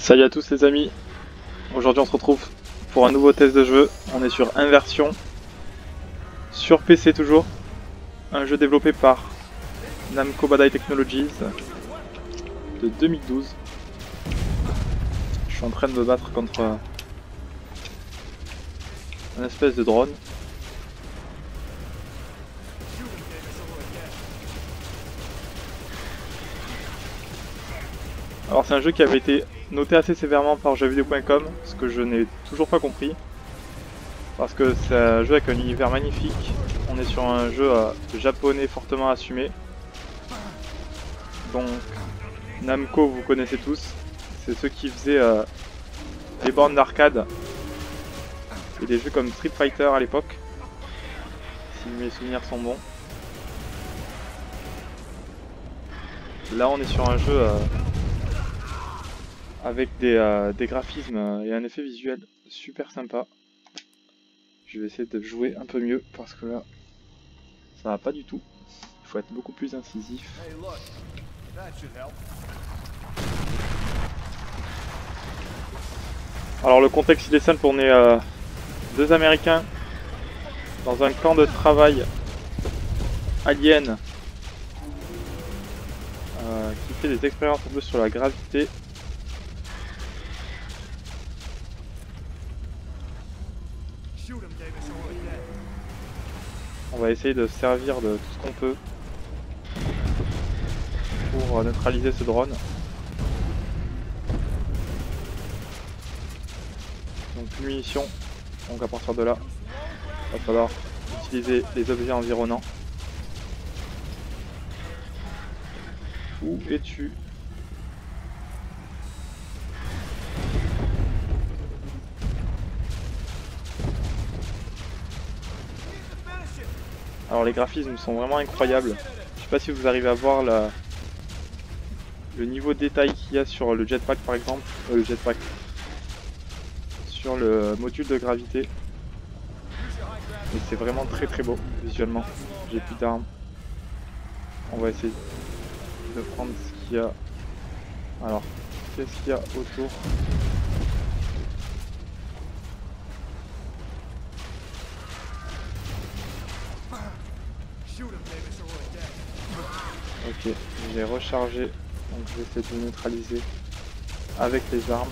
Salut à tous les amis, aujourd'hui on se retrouve pour un nouveau test de jeu. On est sur Inversion, sur PC toujours, un jeu développé par Namco Bandai Technologies de 2012. Je suis en train de me battre contre un espèce de drone. Alors c'est un jeu qui avait été noté assez sévèrement par jeuxvideo.com, ce que je n'ai toujours pas compris. Parce que c'est un jeu avec un univers magnifique. On est sur un jeu japonais fortement assumé. Donc Namco vous connaissez tous. C'est ceux qui faisaient les bornes d'arcade et des jeux comme Street Fighter à l'époque. Si mes souvenirs sont bons. Là on est sur un jeu avec des graphismes et un effet visuel super sympa. Je vais essayer de jouer un peu mieux parce que là ça va pas du tout. Il faut être beaucoup plus incisif. Alors le contexte il est simple, on est deux Américains dans un camp de travail alien qui fait des expériences un peu sur la gravité. On va essayer de se servir de tout ce qu'on peut pour neutraliser ce drone. Donc plus de munitions, donc à partir de là, il va falloir utiliser les objets environnants. Où es-tu ? Alors les graphismes sont vraiment incroyables. Je sais pas si vous arrivez à voir le niveau de détail qu'il y a sur le jetpack par exemple. Sur le module de gravité. Et c'est vraiment très très beau visuellement. J'ai plus d'armes. On va essayer de prendre ce qu'il y a. Alors, qu'est-ce qu'il y a autour ? Ok, j'ai rechargé, donc je vais essayer de le neutraliser avec les armes.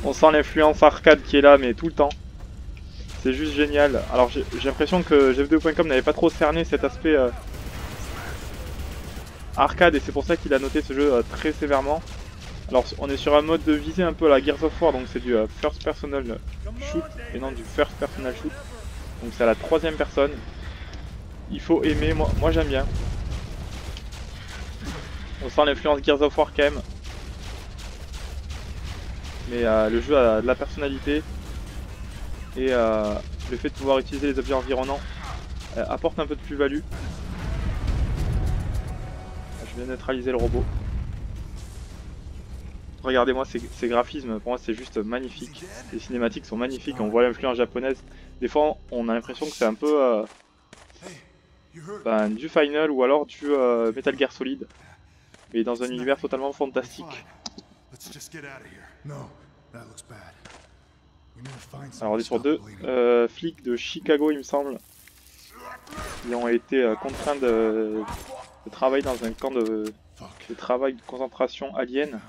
On sent l'influence arcade qui est là, mais tout le temps. C'est juste génial. Alors j'ai l'impression que jeuxvideo.com n'avait pas trop cerné cet aspect arcade, et c'est pour ça qu'il a noté ce jeu très sévèrement. Alors on est sur un mode de visée un peu à la Gears of War, donc c'est du first personal shoot et non du first personal shoot. Donc c'est à la troisième personne. Il faut aimer, moi j'aime bien. On sent l'influence Gears of War quand même. Mais le jeu a de la personnalité. Et le fait de pouvoir utiliser les objets environnants apporte un peu de plus-value. Je viens de neutraliser le robot. Regardez-moi ces graphismes, pour moi c'est juste magnifique. Les cinématiques sont magnifiques, on voit l'influence japonaise. Des fois on a l'impression que c'est un peu du Final ou alors du Metal Gear Solid. Mais dans un univers totalement fantastique. Alors on est sur deux flics de Chicago il me semble. Qui ont été contraints de travailler dans un camp de travail de concentration alien.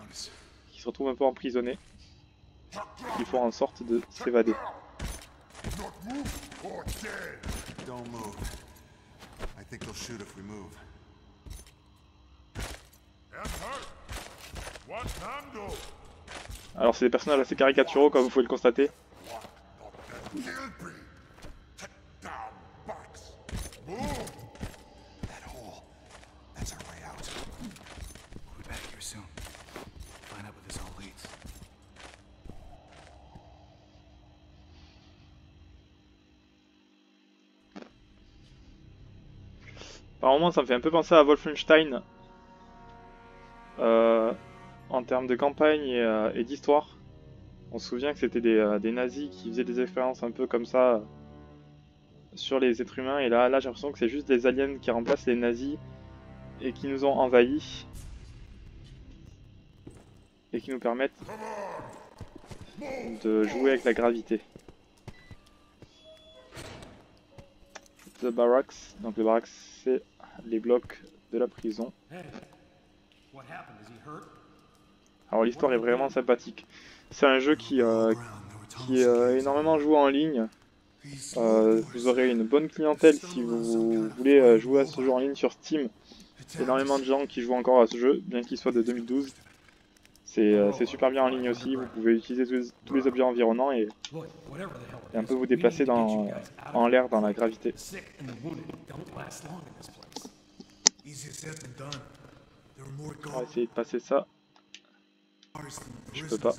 Qui se retrouvent un peu emprisonnés. Ils font en sorte de s'évader. Alors c'est des personnages assez caricaturaux comme vous pouvez le constater. Par moments ça me fait un peu penser à Wolfenstein en termes de campagne et d'histoire. On se souvient que c'était des nazis qui faisaient des expériences un peu comme ça sur les êtres humains, et là j'ai l'impression que c'est juste des aliens qui remplacent les nazis et qui nous ont envahis et qui nous permettent de jouer avec la gravité. The Barracks, donc le barracks c'est les blocs de la prison. Alors l'histoire est vraiment sympathique. C'est un jeu qui est énormément joué en ligne. Vous aurez une bonne clientèle si vous voulez jouer à ce jeu en ligne sur Steam. Énormément de gens qui jouent encore à ce jeu, bien qu'il soit de 2012. C'est super bien en ligne aussi, vous pouvez utiliser tous les objets environnants et un peu vous déplacer en l'air dans la gravité. On va essayer de passer ça. Je peux pas.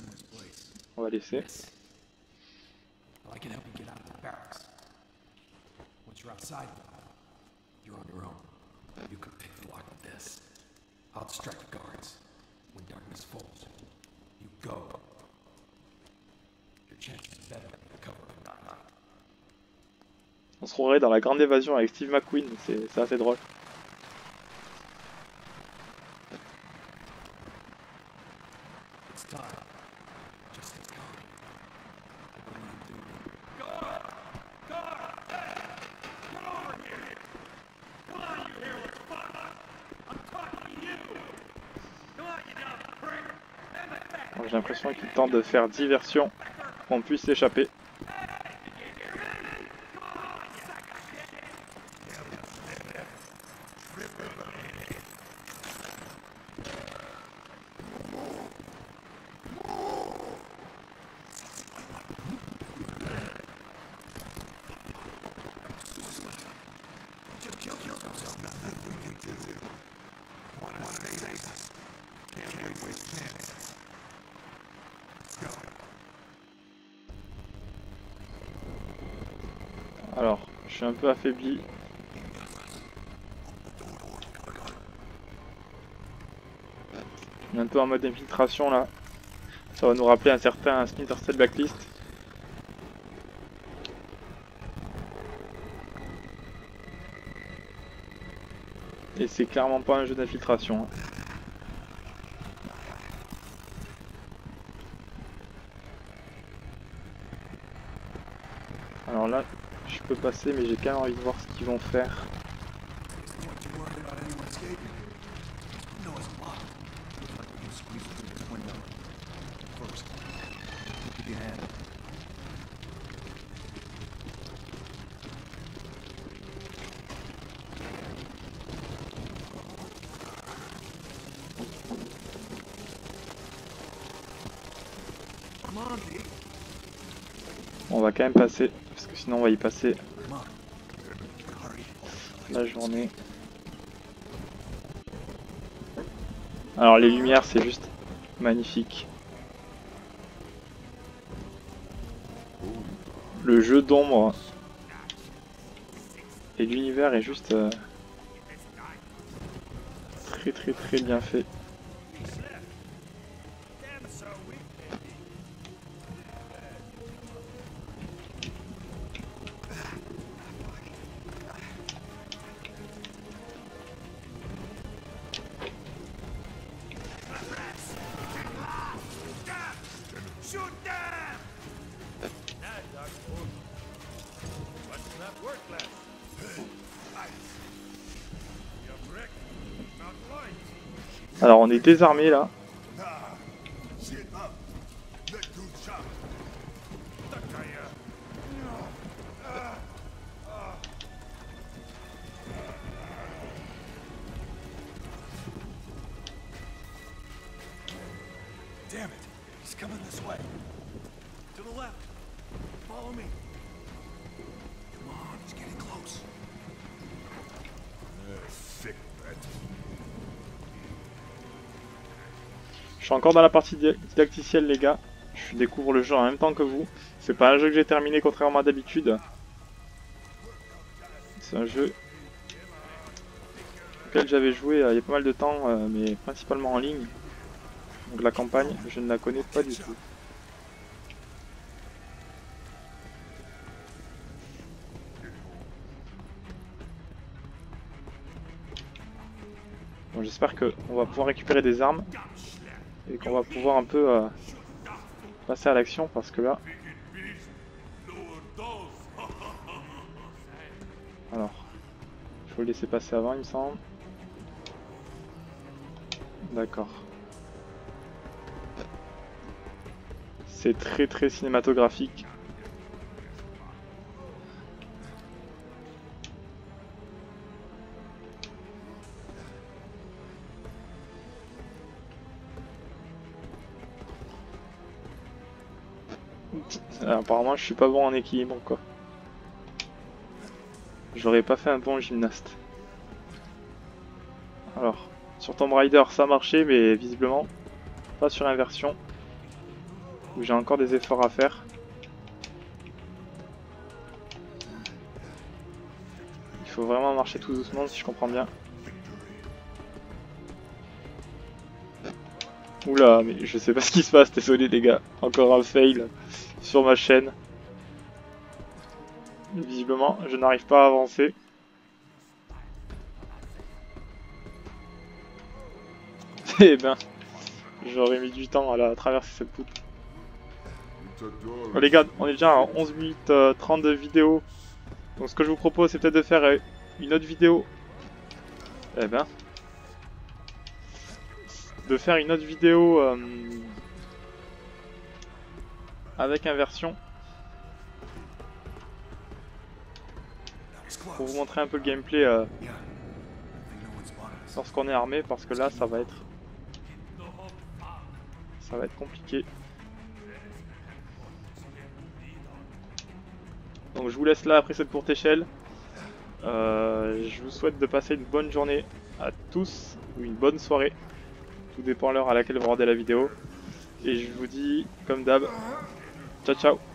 On va laisser. On se trouverait dans la grande évasion avec Steve McQueen, c'est assez drôle. J'ai l'impression qu'il tente de faire diversion, qu'on puisse s'échapper. Alors, je suis un peu affaibli. On est un peu en mode infiltration là. Ça va nous rappeler un certain Splinter Cell Blacklist. Et c'est clairement pas un jeu d'infiltration. Alors là, je peux passer, mais j'ai quand même envie de voir ce qu'ils vont faire. On va quand même passer, parce que sinon on va y passer la journée. Alors les lumières c'est juste magnifique. Le jeu d'ombre et l'univers est juste très bien fait. Alors on est désarmé là. Je suis encore dans la partie didacticielle les gars, je découvre le jeu en même temps que vous. C'est pas un jeu que j'ai terminé contrairement à d'habitude. C'est un jeu auquel j'avais joué il y a pas mal de temps, mais principalement en ligne. Donc la campagne, je ne la connais pas du tout. Donc j'espère qu'on va pouvoir récupérer des armes et qu'on va pouvoir un peu passer à l'action parce que là... Alors, il faut le laisser passer avant il me semble. D'accord. C'est très cinématographique. Apparemment je suis pas bon en équilibre quoi. J'aurais pas fait un bon gymnaste. Alors, sur Tomb Raider ça marchait mais visiblement pas sur Inversion. Où j'ai encore des efforts à faire. Il faut vraiment marcher tout doucement si je comprends bien. Oula, mais je sais pas ce qui se passe, désolé les gars. Encore un fail sur ma chaîne. Visiblement, je n'arrive pas à avancer. Eh ben, j'aurais mis du temps à traverser cette poutre. Oh, les gars, on est déjà à 11 minutes 30 de vidéo. Donc ce que je vous propose, c'est peut-être de faire une autre vidéo. Eh ben, de faire une autre vidéo avec Inversion. Pour vous montrer un peu le gameplay lorsqu'on est armé, parce que là ça va être compliqué. Donc je vous laisse là après cette courte échelle. Je vous souhaite de passer une bonne journée à tous, ou une bonne soirée. Tout dépend de l'heure à laquelle vous regardez la vidéo. Et je vous dis, comme d'hab, ciao ciao.